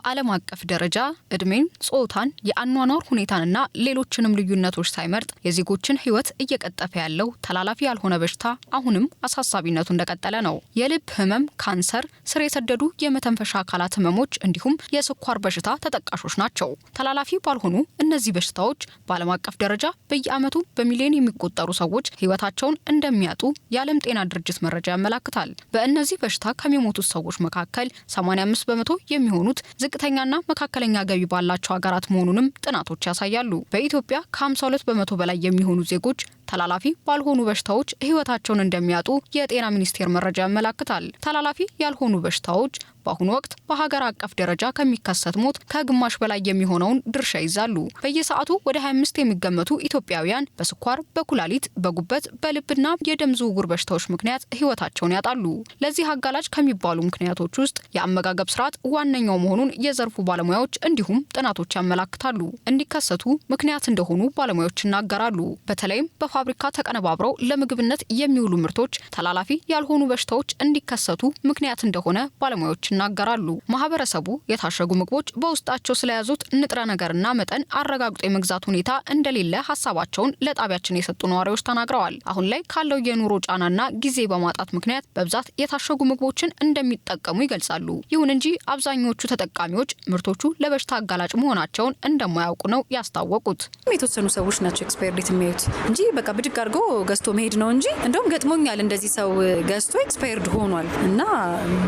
በዓለም አቀፍ ደረጃ እድሜን፣ ጾታን፣ የአኗኗር ሁኔታንና ሌሎችንም ልዩነቶች ሳይመርጥ የዜጎችን ሕይወት እየቀጠፈ ያለው ተላላፊ ያልሆነ በሽታ አሁንም አሳሳቢነቱ እንደቀጠለ ነው። የልብ ህመም፣ ካንሰር፣ ስር የሰደዱ የመተንፈሻ አካላት ህመሞች እንዲሁም የስኳር በሽታ ተጠቃሾች ናቸው። ተላላፊ ባልሆኑ እነዚህ በሽታዎች በዓለም አቀፍ ደረጃ በየዓመቱ በሚሊዮን የሚቆጠሩ ሰዎች ሕይወታቸውን እንደሚያጡ የዓለም ጤና ድርጅት መረጃ ያመለክታል። በእነዚህ በሽታ ከሚሞቱት ሰዎች መካከል 85 በመቶ የሚሆኑት ዝቅተኛና መካከለኛ ገቢ ባላቸው ሀገራት መሆኑንም ጥናቶች ያሳያሉ። በኢትዮጵያ ከ52 በመቶ በላይ የሚሆኑ ዜጎች ተላላፊ ባልሆኑ በሽታዎች ህይወታቸውን እንደሚያጡ የጤና ሚኒስቴር መረጃ ያመለክታል። ተላላፊ ያልሆኑ በሽታዎች በአሁኑ ወቅት በሀገር አቀፍ ደረጃ ከሚከሰት ሞት ከግማሽ በላይ የሚሆነውን ድርሻ ይዛሉ። በየሰዓቱ ወደ 25 የሚገመቱ ኢትዮጵያውያን በስኳር፣ በኩላሊት፣ በጉበት፣ በልብና የደም ዝውውር በሽታዎች ምክንያት ህይወታቸውን ያጣሉ። ለዚህ አጋላጭ ከሚባሉ ምክንያቶች ውስጥ የአመጋገብ ስርዓት ዋነኛው መሆኑን የዘርፉ ባለሙያዎች እንዲሁም ጥናቶች ያመለክታሉ። እንዲከሰቱ ምክንያት እንደሆኑ ባለሙያዎች ይናገራሉ። በተለይም በፋብሪካ ተቀነባብረው ለምግብነት የሚውሉ ምርቶች ተላላፊ ያልሆኑ በሽታዎች እንዲከሰቱ ምክንያት እንደሆነ ባለሙያዎች ይናገራሉ። ማህበረሰቡ የታሸጉ ምግቦች በውስጣቸው ስለያዙት ንጥረ ነገርና መጠን አረጋግጦ የመግዛት ሁኔታ እንደሌለ ሀሳባቸውን ለጣቢያችን የሰጡ ነዋሪዎች ተናግረዋል። አሁን ላይ ካለው የኑሮ ጫናና ጊዜ በማጣት ምክንያት በብዛት የታሸጉ ምግቦችን እንደሚጠቀሙ ይገልጻሉ። ይሁን እንጂ አብዛኞቹ ተጠቃሚዎች ምርቶቹ ለበሽታ አጋላጭ መሆናቸውን እንደማያውቁ ነው ያስታወቁት። የተወሰኑ ሰዎች ናቸው ኤክስፓየርድ የሚያዩት እንጂ በቃ ብድግ አድርጎ ገዝቶ መሄድ ነው እንጂ እንደውም ገጥሞኛል እንደዚህ ሰው ገዝቶ ኤክስፓየርድ ሆኗል እና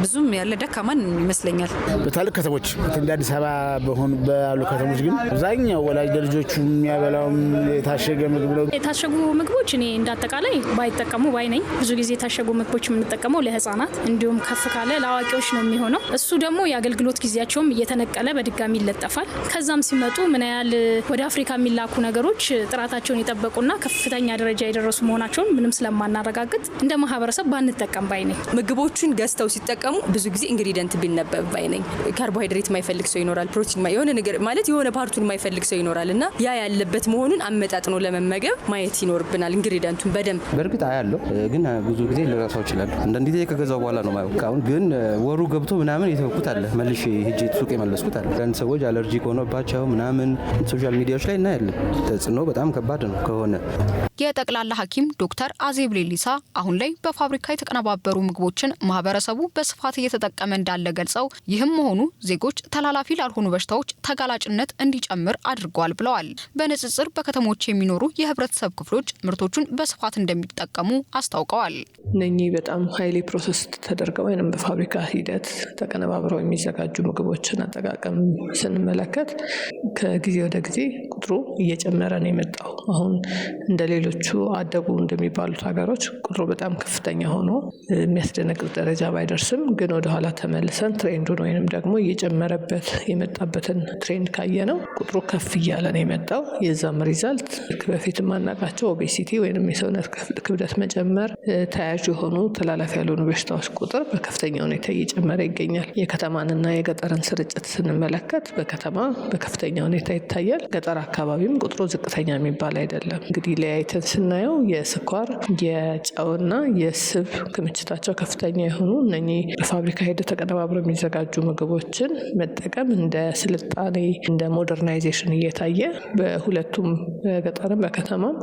ብዙም ያለ ደካማን ይመስለኛል። በታላቅ ከተሞች እንደ አዲስ አበባ ባሉ ከተሞች ግን አብዛኛው ወላጅ ለልጆቹ የሚያበላውም የታሸገ ምግብ ነው። የታሸጉ ምግቦች እኔ እንዳጠቃላይ ባይጠቀሙ ባይ ነኝ። ብዙ ጊዜ የታሸጉ ምግቦች የምንጠቀመው ለህፃናት እንዲሁም ከፍ ካለ ለአዋቂዎች ነው የሚሆነው። እሱ ደግሞ የአገልግሎት ጊዜያቸውም እየተነቀለ በድጋሚ ይለጠፋል። ከዛም ሲመጡ ምን ያህል ወደ አፍሪካ የሚላኩ ነገሮች ጥራታቸውን የጠበቁና ከፍተኛ ደረጃ የደረሱ መሆናቸውን ምንም ስለማናረጋግጥ እንደ ማህበረሰብ ባንጠቀም ባይ ነኝ። ምግቦቹን ገዝተው ሲጠቀሙ ብዙ ጊዜ ኢንግሪዲየንት ቢነበብ ባይ ነኝ። ካርቦሃይድሬት የማይፈልግ ሰው ይኖራል፣ ፕሮቲን የሆነ ነገር ማለት የሆነ ፓርቱን የማይፈልግ ሰው ይኖራል እና ያ ያለበት መሆኑን አመጣጥኖ ለመመገብ ማየት ይኖርብናል አንግሪዲየንቱን በደንብ። በእርግጥ አያለው ግን ብዙ ጊዜ ልረሳው ይችላል። አንዳንድ ጊዜ ከገዛው በኋላ ነው ማየው። አሁን ግን ወሩ ገብቶ ምናምን የተወኩት አለ መልሼ ሄጄ ሱቅ የመለስኩት አለ። አንዳንድ ሰዎች አለርጂክ ሆኖባቸው ምናምን ሶሻል ሚዲያዎች ላይ እናያለን። ተጽዕኖ በጣም ከባድ ነው ከሆነ። የጠቅላላ ሐኪም ዶክተር አዜብ ሌሊሳ አሁን ላይ በፋብሪካ የተቀነባበሩ ምግቦችን ማህበረሰቡ በስፋት እየተጠቀመ እንዳለ ገልጸው ይህም መሆኑ ዜጎች ተላላፊ ላልሆኑ በሽታዎች ተጋላጭነት እንዲጨምር አድርጓል ብለዋል። በንጽጽር በከተሞች የሚኖሩ የህብረተሰብ ክፍሎች ምርቶቹን በስፋት እንደሚጠቀሙ አስታውቀዋል። እነኚህ በጣም ሃይሊ ፕሮሰስ ተደርገው ወይም በፋብሪካ ሂደት ተቀነባብረው የሚዘጋጁ ምግቦችን አጠቃቀም ስንመለከት ከጊዜ ወደ ጊዜ ቁጥሩ እየጨመረ ነው የመጣው። አሁን እንደ ሌሎቹ አደጉ እንደሚባሉት ሀገሮች ቁጥሩ በጣም ከፍተኛ ሆኖ የሚያስደነግጥ ደረጃ ባይደርስም ግን ወደ ኋላ ተመልሰን ትሬንዱን ወይንም ደግሞ እየጨመረበት የመጣበትን ትሬንድ ካየ ነው ቁጥሩ ከፍ እያለ ነው የመጣው። የዛም ሪዛልት በፊት ማናቃቸው ኦቤሲቲ ወይንም የሰውነት ክብደት መጨመር፣ ተያያዥ የሆኑ ተላላፊ ያልሆኑ በሽታዎች ቁጥር በከፍተኛ ሁኔታ እየጨመረ ይገኛል። የከተማንና የገጠርን ስርጭት ስንመለከት በከተማ በከፍተኛ ሁኔታ ይታያል። ገጠር አካባቢም ቁጥሩ ዝቅተኛ የሚባል አይደለም። እንግዲህ ለያይተን ስናየው የስኳር የጨውና የስብ ክምችታቸው ከፍተኛ የሆኑ እነኚህ በፋብሪካ ሂደት ተቀነባብረው የሚዘጋጁ ምግቦችን መጠቀም እንደ ስልጣኔ እንደ ሞደርናይዜሽን እየታየ በሁለቱም በገጠርም በከተማም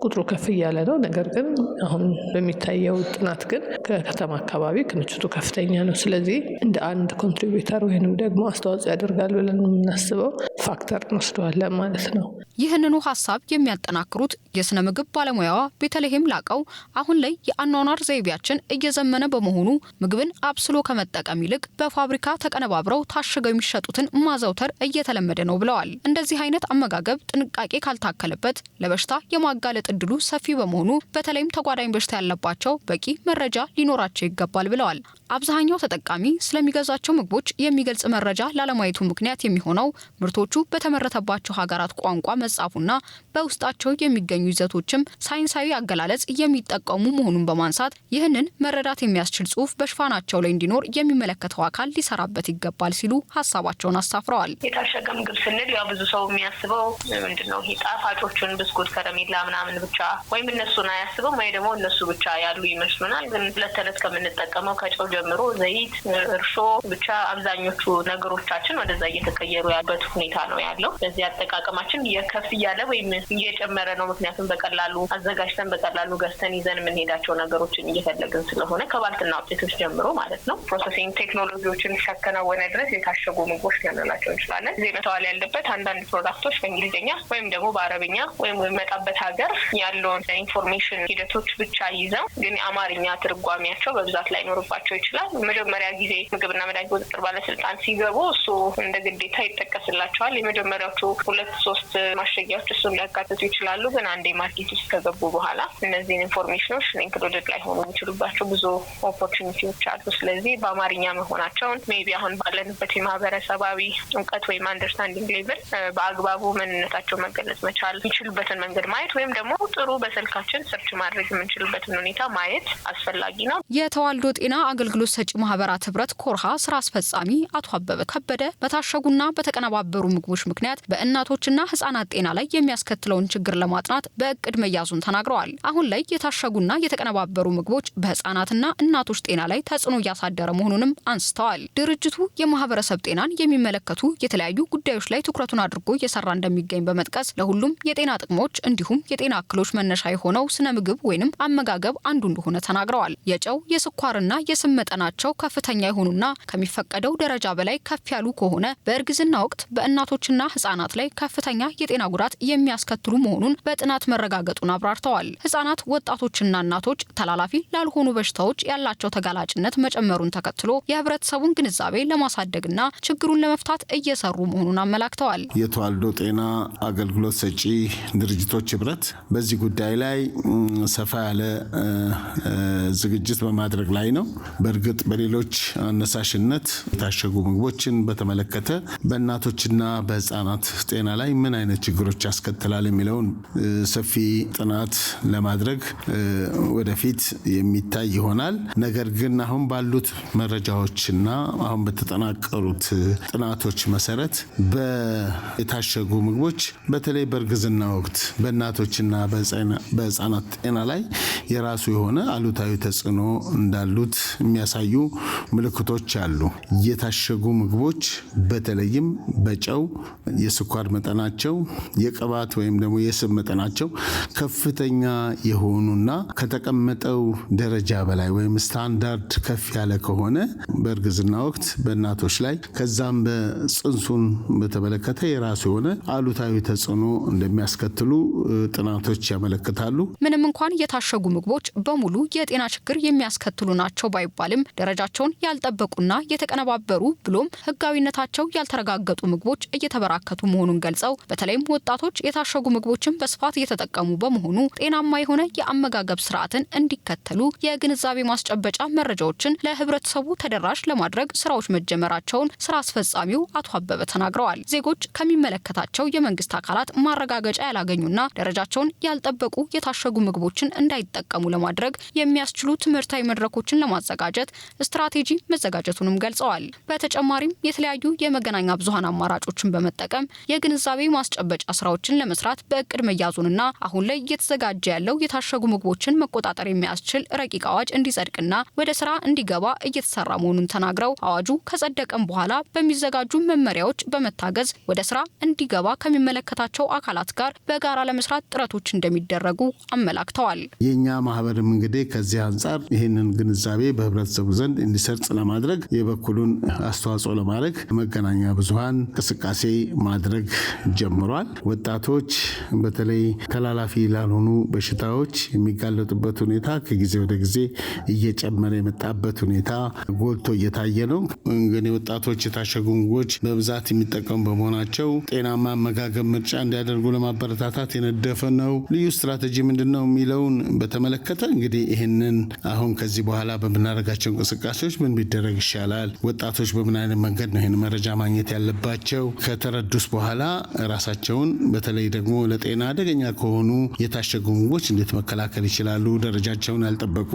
ቁጥሩ ከፍ እያለ ነው። ነገር ግን አሁን በሚታየው ጥናት ግን ከከተማ አካባቢ ክምችቱ ከፍተኛ ነው። ስለዚህ እንደ አንድ ኮንትሪቢዩተር ወይንም ደግሞ አስተዋጽኦ ያደርጋል ብለን የምናስበው ፋክተር እንወስደዋለን ማለት ነው። ይህንኑ ሀሳብ የሚያጠናክሩት የስነ ምግብ ባለሙያዋ ቤተልሔም ላቀው አሁን ላይ የአኗኗር ዘይቤያችን እየዘመነ በመሆኑ ምግብን አብስሎ ከመጠቀም ይልቅ በፋብሪካ ተቀነባብረው ታሽገው የሚሸጡትን ማዘውተር እየተለመደ ነው ብለዋል። እንደዚህ አይነት አመጋገብ ጥንቃቄ ካልታከለበት ለበሽታ የማጋለጥ እድሉ ሰፊ በመሆኑ በተለይም ተጓዳኝ በሽታ ያለባቸው በቂ መረጃ ሊኖራቸው ይገባል ብለዋል። አብዛኛው ተጠቃሚ ስለሚገዛቸው ምግቦች የሚገልጽ መረጃ ላለማየቱ ምክንያት የሚሆነው ምርቶቹ በተመረተባቸው ሀገራት ቋንቋ መጻፉና በውስጣቸው የሚገኙ ይዘቶች ምግቦችም ሳይንሳዊ አገላለጽ የሚጠቀሙ መሆኑን በማንሳት ይህንን መረዳት የሚያስችል ጽሑፍ በሽፋናቸው ላይ እንዲኖር የሚመለከተው አካል ሊሰራበት ይገባል ሲሉ ሀሳባቸውን አሳፍረዋል። የታሸገ ምግብ ስንል ያው ብዙ ሰው የሚያስበው ምንድነው ይሄ ጣፋጮቹን ብስኩት፣ ከረሜላ ምናምን ብቻ ወይም እነሱን አያስበው ወይ ደግሞ እነሱ ብቻ ያሉ ይመስሉናል። ግን ለተለት ከምንጠቀመው ከጨው ጀምሮ ዘይት፣ እርሾ ብቻ አብዛኞቹ ነገሮቻችን ወደዛ እየተቀየሩ ያሉበት ሁኔታ ነው ያለው። በዚህ አጠቃቀማችን እየከፍ እያለ ወይም እየጨመረ ነው። ምክንያቱም በቀላሉ አዘጋጅተን በቀላሉ ገዝተን ይዘን የምንሄዳቸው ነገሮችን እየፈለግን ስለሆነ ከባልትና ውጤቶች ጀምሮ ማለት ነው ፕሮሰሲንግ ቴክኖሎጂዎችን እስካከናወነ ድረስ የታሸጉ ምግቦች ልንላቸው እንችላለን። እዚህ መተዋል ያለበት አንዳንድ ፕሮዳክቶች በእንግሊዝኛ ወይም ደግሞ በአረብኛ ወይም መጣበት ሀገር ያለውን ኢንፎርሜሽን ሂደቶች ብቻ ይዘው ግን የአማርኛ ትርጓሜያቸው በብዛት ላይኖርባቸው ይችላል። መጀመሪያ ጊዜ ምግብና መድኃኒት ቁጥጥር ባለስልጣን ሲገቡ እሱ እንደ ግዴታ ይጠቀስላቸዋል። የመጀመሪያዎቹ 2-3 ማሸጊያዎች እሱን ሊያካትቱ ይችላሉ። ግን አንዴ ማርኬት ውስጥ ከገቡ በኋላ እነዚህን ኢንፎርሜሽኖች ኢንክሉድድ ላይሆኑ የሚችሉባቸው ብዙ ኦፖርቹኒቲዎች አሉ። ስለዚህ በአማርኛ መሆናቸውን ሜቢ አሁን ባለንበት የማህበረሰባዊ እውቀት ወይም አንደርስታንዲንግ ሌቭል በአግባቡ ምንነታቸው መገለጽ መቻል የሚችሉበትን መንገድ ማየት ወይም ደግሞ ጥሩ በስልካችን ሰርች ማድረግ የምንችልበትን ሁኔታ ማየት አስፈላጊ ነው። የተዋልዶ ጤና አገልግሎት ሰጪ ማህበራት ህብረት ኮርሃ ስራ አስፈጻሚ አቶ አበበ ከበደ በታሸጉና በተቀነባበሩ ምግቦች ምክንያት በእናቶችና ህጻናት ጤና ላይ የሚያስከትለውን ችግር ለማጥናት በእቅድ መያዙን ተናግረዋል። አሁን ላይ የታሸጉና የተቀነባበሩ ምግቦች በህጻናትና እናቶች ጤና ላይ ተጽዕኖ እያሳደረ መሆኑንም አንስተዋል። ድርጅቱ የማህበረሰብ ጤናን የሚመለከቱ የተለያዩ ጉዳዮች ላይ ትኩረቱን አድርጎ እየሰራ እንደሚገኝ በመጥቀስ ለሁሉም የጤና ጥቅሞች እንዲሁም የጤና እክሎች መነሻ የሆነው ስነ ምግብ ወይንም አመጋገብ አንዱ እንደሆነ ተናግረዋል። የጨው የስኳርና የስብ መጠናቸው ከፍተኛ የሆኑና ከሚፈቀደው ደረጃ በላይ ከፍ ያሉ ከሆነ በእርግዝና ወቅት በእናቶችና ህጻናት ላይ ከፍተኛ የጤና ጉዳት የሚያስከትሉ መሆኑን በጥናት መረጋገጡን አብራርተዋል። ህጻናት፣ ወጣቶችና እናቶች ተላላፊ ላልሆኑ በሽታዎች ያላቸው ተጋላጭነት መጨመሩን ተከትሎ የህብረተሰቡን ግንዛቤ ለማሳደግና ችግሩን ለመፍታት እየሰሩ መሆኑን አመላክተዋል። የተዋልዶ ጤና አገልግሎት ሰጪ ድርጅቶች ህብረት በዚህ ጉዳይ ላይ ሰፋ ያለ ዝግጅት በማድረግ ላይ ነው። በእርግጥ በሌሎች አነሳሽነት የታሸጉ ምግቦችን በተመለከተ በእናቶችና በህፃናት ጤና ላይ ምን አይነት ችግሮች ያስከትላል የሚለውን ሰፊ ጥናት ለማድረግ ወደፊት የሚታይ ይሆናል። ነገር ግን አሁን ባሉት መረጃዎችና አሁን በተጠናቀሩት ጥናቶች መሰረት የታሸጉ ምግቦች በተለይ በእርግዝና ወቅት በእናቶችና በህፃናት ጤና ላይ የራሱ የሆነ አሉታዊ ተጽዕኖ እንዳሉት የሚያሳዩ ምልክቶች አሉ። የታሸጉ ምግቦች በተለይም በጨው፣ የስኳር መጠናቸው፣ የቅባት ወይም ደግሞ የስብ መጠናቸው ከፍተኛ የሆኑና ከተቀመጠው ደረጃ በላይ ወይም ስታንዳርድ ከፍ ያለ ከሆነ በእርግዝና ወቅት በእናቶች ላይ ከዛም በጽንሱን በተመለከተ የራሱ የሆነ አሉታዊ ተጽዕኖ እንደሚያስከትሉ ጥናቶች ያመለክታሉ። ምንም እንኳን የታሸጉ ምግቦች በሙሉ የጤና ችግር የሚያስከትሉ ናቸው ባይባልም ደረጃቸውን ያልጠበቁና የተቀነባበሩ ብሎም ህጋዊነታቸው ያልተረጋገጡ ምግቦች እየተበራከቱ መሆኑን ገልጸው በተለይም ወጣቶች የታሸጉ ምግቦችን በስፋት እየተጠቀሙ በመሆኑ ጤናማ የሆነ የአመጋገብ ስርዓትን እንዲከተሉ የግንዛቤ ማስጨበጫ መረጃዎችን ለህብረተሰቡ ተደራሽ ለማድረግ ስራዎች መጀመራቸውን ስራ አስፈጻሚው አቶ አበበ ተናግረዋል። ዜጎች ከሚመለከታቸው የመንግስት አካላት ማረጋገጫ ያላገኙና ደረጃቸውን ያልጠበቁ የታሸጉ ምግቦችን እንዳይጠቀሙ ለማድረግ የሚያስችሉ ትምህርታዊ መድረኮችን ለማዘጋጀት ስትራቴጂ መዘጋጀቱንም ገልጸዋል። በተጨማሪም የተለያዩ የመገናኛ ብዙሃን አማራጮችን በመጠቀም የግንዛቤ ማስጨበጫ ስራዎችን ለመስራት በእቅድ መያዙንና አሁን ላይ እየተዘጋጀ ያለው የታሸጉ ምግቦችን መቆጣጠር የሚያስችል ረቂቅ አዋጅ እንዲጸድቅና ወደ ስራ እንዲገባ እየተሰራ መሆኑን ተናግረው አዋጁ ከጸደቀም በኋላ በሚዘጋጁ መመሪያዎች በመታገዝ ወደ ስራ እንዲገባ ከሚመለከታቸው አካላት ጋር በጋራ ለመስራት ጥረቶች እንደሚደረጉ አመላክተዋል። የኛ ማህበርም እንግዲህ ከዚህ አንጻር ይህንን ግንዛቤ በህብረተሰቡ ዘንድ እንዲሰርጽ ለማድረግ የበኩሉን አስተዋጽኦ ለማድረግ መገናኛ ብዙሃን እንቅስቃሴ ማድረግ ጀምሯል። ወጣቶች በተለይ ተላላፊ ላልሆኑ በሽታዎች የሚጋለጡበት ሁኔታ ከጊዜ ወደ ጊዜ እየጨመረ የመጣበት ሁኔታ ጎልቶ እየታየ ነው። እንግዲህ ወጣቶች የታሸጉ ምግቦች በብዛት የሚጠቀሙ በመሆናቸው ጤናማ አመጋገብ ምርጫ እንዲያደርጉ ለማበረታታት የነደፈ ነው። ልዩ ስትራቴጂ ምንድነው የሚለውን በተመለከተ እንግዲህ ይህንን አሁን ከዚህ በኋላ በምናደርጋቸው እንቅስቃሴዎች ምን ቢደረግ ይሻላል፣ ወጣቶች በምን አይነት መንገድ ነው ይህን መረጃ ማግኘት ያለባቸው፣ ከተረዱስ በኋላ ራሳቸውን በተለይ ደግሞ ለጤና አደገኛ ከሆኑ የታሸጉ ምግቦች እንዴት መከላከል ይችላሉ? ደረጃቸውን ያልጠበቁ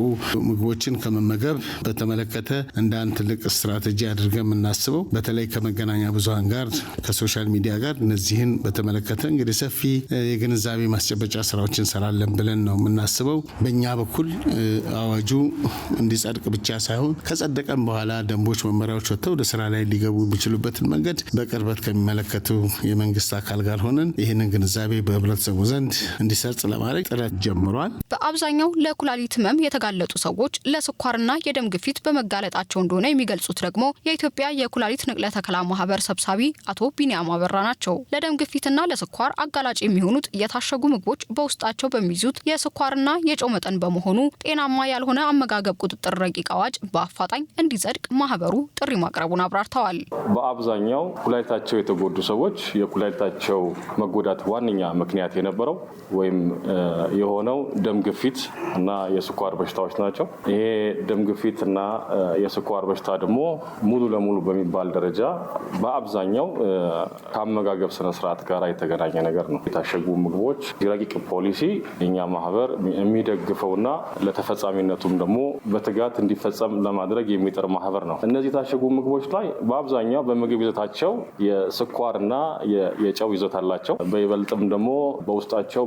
ምግቦችን ከመመገብ በተመለከተ እንደ አንድ ትልቅ ስትራቴጂ አድርገን የምናስበው በተለይ ከመገናኛ ብዙሃን ጋር ከሶሻል ሚዲያ ጋር እነዚህን በተመለከተ እንግዲህ ሰፊ የግንዛቤ ማስጨበጫ ስራዎችን እንሰራለን ብለን ነው የምናስበው። በእኛ በኩል አዋጁ እንዲጸድቅ ብቻ ሳይሆን ከጸደቀም በኋላ ደንቦች፣ መመሪያዎች ወጥተው ወደ ስራ ላይ ሊገቡ የሚችሉበትን መንገድ በቅርበት ከሚመለከቱ የመንግስት አካል ጋር ሆነን ይህንን ግንዛቤ በህብረተሰቡ ዘንድ እንዲሰርጽ ለማድረግ ጥረት ጀምሯል። በአብዛኛው ለኩላሊት ህመም የተጋለጡ ሰዎች ለስኳርና የደም ግፊት በመጋለጣቸው እንደሆነ የሚገልጹት ደግሞ የኢትዮጵያ የኩላሊት ንቅለ ተከላ ማህበር ሰብሳቢ አቶ ቢኒያም አበራ ናቸው። ለደም ግፊትና ለስኳር አጋላጭ የሚሆኑት የታሸጉ ምግቦች በውስጣቸው በሚይዙት የስኳርና የጨው መጠን በመሆኑ ጤናማ ያልሆነ አመጋገብ ቁጥጥር ረቂቅ አዋጅ በአፋጣኝ እንዲጸድቅ ማህበሩ ጥሪ ማቅረቡን አብራርተዋል። በአብዛኛው ኩላሊታቸው የተጎዱ ሰዎች የኩላሊታቸው መጎዳት ዋነኛ ምክንያት የነበረው ወይም የሆነው ደም ግፊት እና የስኳር በሽታዎች ናቸው። ይሄ ደም ግፊት እና የስኳር በሽታ ደግሞ ሙሉ ለሙሉ በሚባል ደረጃ በአብዛኛው ከአመጋገብ ስነስርዓት ጋር የተገናኘ ነገር ነው። የታሸጉ ምግቦች ረቂቅ ፖሊሲ የኛ ማህበር የሚደግፈውና ለተፈጻሚነቱም ደግሞ በትጋት እንዲፈጸም ለማድረግ የሚጥር ማህበር ነው። እነዚህ የታሸጉ ምግቦች ላይ በአብዛኛው በምግብ ይዘታቸው የስኳርና የጨው ይዘት አላቸው። በይበልጥም ደግሞ በውስጣቸው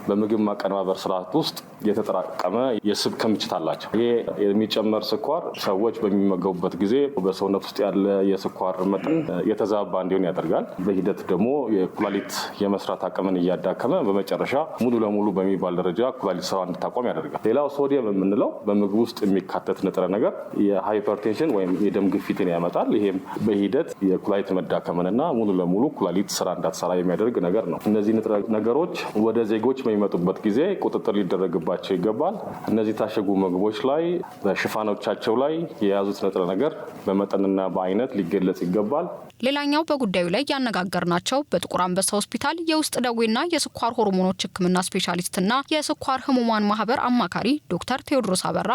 በምግብ ማቀነባበር ስርዓት ውስጥ የተጠራቀመ የስብ ክምችት አላቸው። ይሄ የሚጨመር ስኳር ሰዎች በሚመገቡበት ጊዜ በሰውነት ውስጥ ያለ የስኳር መጠን የተዛባ እንዲሆን ያደርጋል። በሂደት ደግሞ የኩላሊት የመስራት አቅምን እያዳከመ በመጨረሻ ሙሉ ለሙሉ በሚባል ደረጃ ኩላሊት ስራ እንድታቆም ያደርጋል። ሌላው ሶዲየም የምንለው በምግብ ውስጥ የሚካተት ንጥረ ነገር የሃይፐርቴንሽን ወይም የደም ግፊትን ያመጣል። ይሄም በሂደት የኩላሊት መዳከምንና ሙሉ ለሙሉ ኩላሊት ስራ እንዳትሰራ የሚያደርግ ነገር ነው። እነዚህ ንጥረ ነገሮች ወደ ዜጎች በሚመጡበት ጊዜ ቁጥጥር ሊደረግባቸው ይገባል። እነዚህ የታሸጉ ምግቦች ላይ በሽፋኖቻቸው ላይ የያዙት ንጥረ ነገር በመጠንና በአይነት ሊገለጽ ይገባል። ሌላኛው በጉዳዩ ላይ ያነጋገርናቸው በጥቁር አንበሳ ሆስፒታል የውስጥ ደዌና የስኳር ሆርሞኖች ሕክምና ስፔሻሊስትና የስኳር ህሙማን ማህበር አማካሪ ዶክተር ቴዎድሮስ አበራ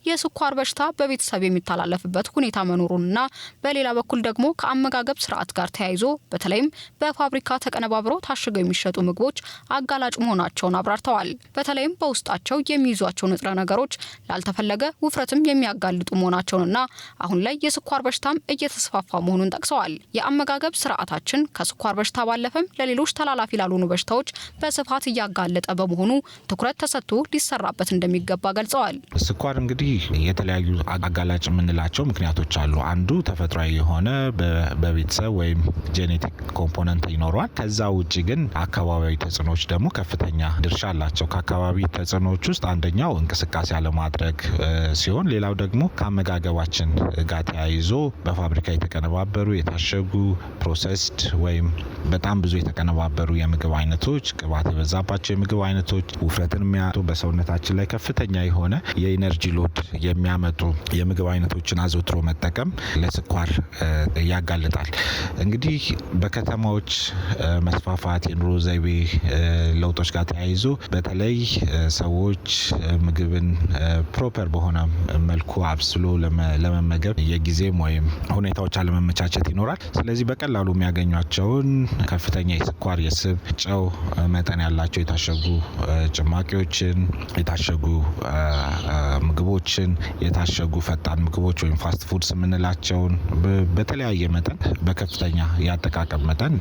የስኳር በሽታ በቤተሰብ የሚተላለፍበት ሁኔታ መኖሩንና በሌላ በኩል ደግሞ ከአመጋገብ ስርዓት ጋር ተያይዞ በተለይም በፋብሪካ ተቀነባብረው ታሽገው የሚሸጡ ምግቦች አጋላጭ መሆናቸውን አብራርተዋል። በተለይም በውስጣቸው የሚይዟቸው ንጥረ ነገሮች ላልተፈለገ ውፍረትም የሚያጋልጡ መሆናቸውንና አሁን ላይ የስኳር በሽታም እየተስፋፋ መሆኑን ጠቅሰዋል። የአመጋገብ ስርዓታችን ከስኳር በሽታ ባለፈም ለሌሎች ተላላፊ ላልሆኑ በሽታዎች በስፋት እያጋለጠ በመሆኑ ትኩረት ተሰጥቶ ሊሰራበት እንደሚገባ ገልጸዋል። ስኳር እንግዲህ የተለያዩ አጋላጭ የምንላቸው ምክንያቶች አሉ። አንዱ ተፈጥሯዊ የሆነ በቤተሰብ ወይም ጄኔቲክ ኮምፖነንት ይኖረዋል። ከዛ ውጭ ግን አካባቢያዊ ተጽዕኖዎች ደግሞ ከፍተኛ ድርሻ አላቸው። ከአካባቢ ተጽዕኖዎች ውስጥ አንደኛው እንቅስቃሴ አለማድረግ ሲሆን፣ ሌላው ደግሞ ከአመጋገባችን ጋር ተያይዞ በፋብሪካ የተቀነባበሩ የታሸጉ ፕሮሰስድ ወይም በጣም ብዙ የተቀነባበሩ የምግብ አይነቶች፣ ቅባት የበዛባቸው የምግብ አይነቶች ውፍረትን የሚያመጡ በሰውነታችን ላይ ከፍተኛ የሆነ የኢነርጂ ሎድ የሚያመጡ የምግብ አይነቶችን አዘውትሮ መጠቀም ለስኳር ያጋልጣል። እንግዲህ በከተማዎች መስፋፋት የኑሮ ዘይቤ ለውጦች ጋር ተያይዞ በተለይ ሰዎች ምግብን ፕሮፐር በሆነ መልኩ አብስሎ ለመመገብ የጊዜም ወይም ሁኔታዎች አለመመቻቸት ይኖራል። ስለዚህ በቀላሉ የሚያገኟቸውን ከፍተኛ የስኳር፣ የስብ፣ ጨው መጠን ያላቸው የታሸጉ ጭማቂዎችን፣ የታሸጉ ምግቦችን፣ የታሸጉ ፈጣን ምግቦች ወይም ፋስት ፉድስ የምንላቸውን በተለያየ መጠን በከፍተኛ የአጠቃቀም መጠን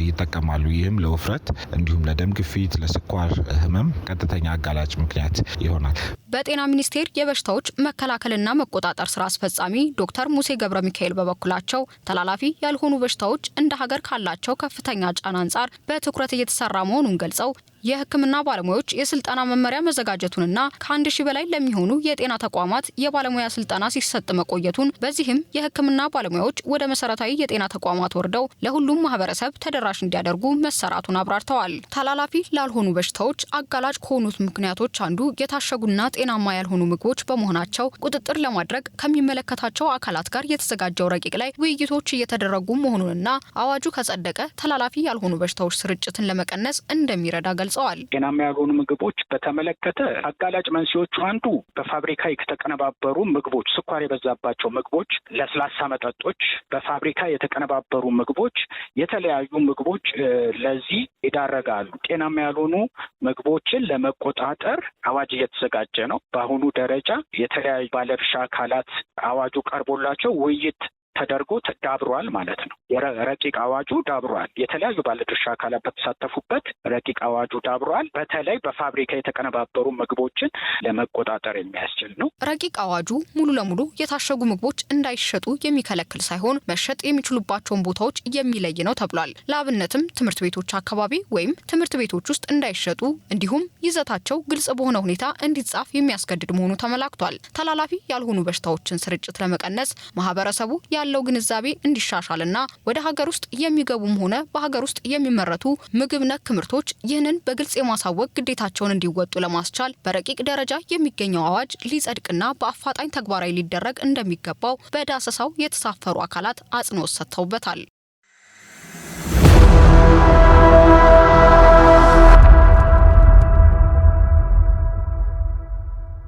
ይጠቀማሉ። ይህም ለውፍረት እንዲሁም ለደም ግፊት፣ ለስኳር ህመም ቀጥተኛ አጋላጭ ምክንያት ይሆናል። በጤና ሚኒስቴር የበሽታዎች መከላከልና መቆጣጠር ስራ አስፈጻሚ ዶክተር ሙሴ ገብረ ሚካኤል በበኩላቸው ተላላፊ ያልሆኑ በሽታዎች እንደ ሀገር ካላቸው ከፍተኛ ጫና አንጻር በትኩረት እየተሰራ መሆኑን ገልጸው የሕክምና ባለሙያዎች የስልጠና መመሪያ መዘጋጀቱንና ከ1000 በላይ ለሚሆኑ የጤና ተቋማት የባለሙያ ስልጠና ሲሰጥ መቆየቱን፣ በዚህም የሕክምና ባለሙያዎች ወደ መሰረታዊ የጤና ተቋማት ወርደው ለሁሉም ማህበረሰብ ተደራሽ እንዲያደርጉ መሰራቱን አብራርተዋል። ተላላፊ ላልሆኑ በሽታዎች አጋላጭ ከሆኑት ምክንያቶች አንዱ የታሸጉና ጤናማ ያልሆኑ ምግቦች በመሆናቸው ቁጥጥር ለማድረግ ከሚመለከታቸው አካላት ጋር የተዘጋጀው ረቂቅ ላይ ውይይቶች እየተደረጉ መሆኑንና አዋጁ ከጸደቀ ተላላፊ ያልሆኑ በሽታዎች ስርጭትን ለመቀነስ እንደሚረዳ ገልጸዋል። ገልጸዋል። ጤናማ ያልሆኑ ምግቦች በተመለከተ አጋላጭ መንስኤዎቹ አንዱ በፋብሪካ የተቀነባበሩ ምግቦች፣ ስኳር የበዛባቸው ምግቦች፣ ለስላሳ መጠጦች፣ በፋብሪካ የተቀነባበሩ ምግቦች፣ የተለያዩ ምግቦች ለዚህ ይዳረጋሉ። ጤናማ ያልሆኑ ምግቦችን ለመቆጣጠር አዋጅ እየተዘጋጀ ነው። በአሁኑ ደረጃ የተለያዩ ባለድርሻ አካላት አዋጁ ቀርቦላቸው ውይይት ተደርጎ ዳብሯል ማለት ነው። ረቂቅ አዋጁ ዳብሯል። የተለያዩ ባለድርሻ አካላት በተሳተፉበት ረቂቅ አዋጁ ዳብሯል። በተለይ በፋብሪካ የተቀነባበሩ ምግቦችን ለመቆጣጠር የሚያስችል ነው። ረቂቅ አዋጁ ሙሉ ለሙሉ የታሸጉ ምግቦች እንዳይሸጡ የሚከለክል ሳይሆን መሸጥ የሚችሉባቸውን ቦታዎች የሚለይ ነው ተብሏል። ለአብነትም ትምህርት ቤቶች አካባቢ ወይም ትምህርት ቤቶች ውስጥ እንዳይሸጡ እንዲሁም ይዘታቸው ግልጽ በሆነ ሁኔታ እንዲጻፍ የሚያስገድድ መሆኑ ተመላክቷል። ተላላፊ ያልሆኑ በሽታዎችን ስርጭት ለመቀነስ ማህበረሰቡ ያለው ግንዛቤ እንዲሻሻልና ወደ ሀገር ውስጥ የሚገቡም ሆነ በሀገር ውስጥ የሚመረቱ ምግብ ነክ ምርቶች ይህንን በግልጽ የማሳወቅ ግዴታቸውን እንዲወጡ ለማስቻል በረቂቅ ደረጃ የሚገኘው አዋጅ ሊጸድቅና በአፋጣኝ ተግባራዊ ሊደረግ እንደሚገባው በዳሰሳው የተሳፈሩ አካላት አጽንኦት ሰጥተውበታል።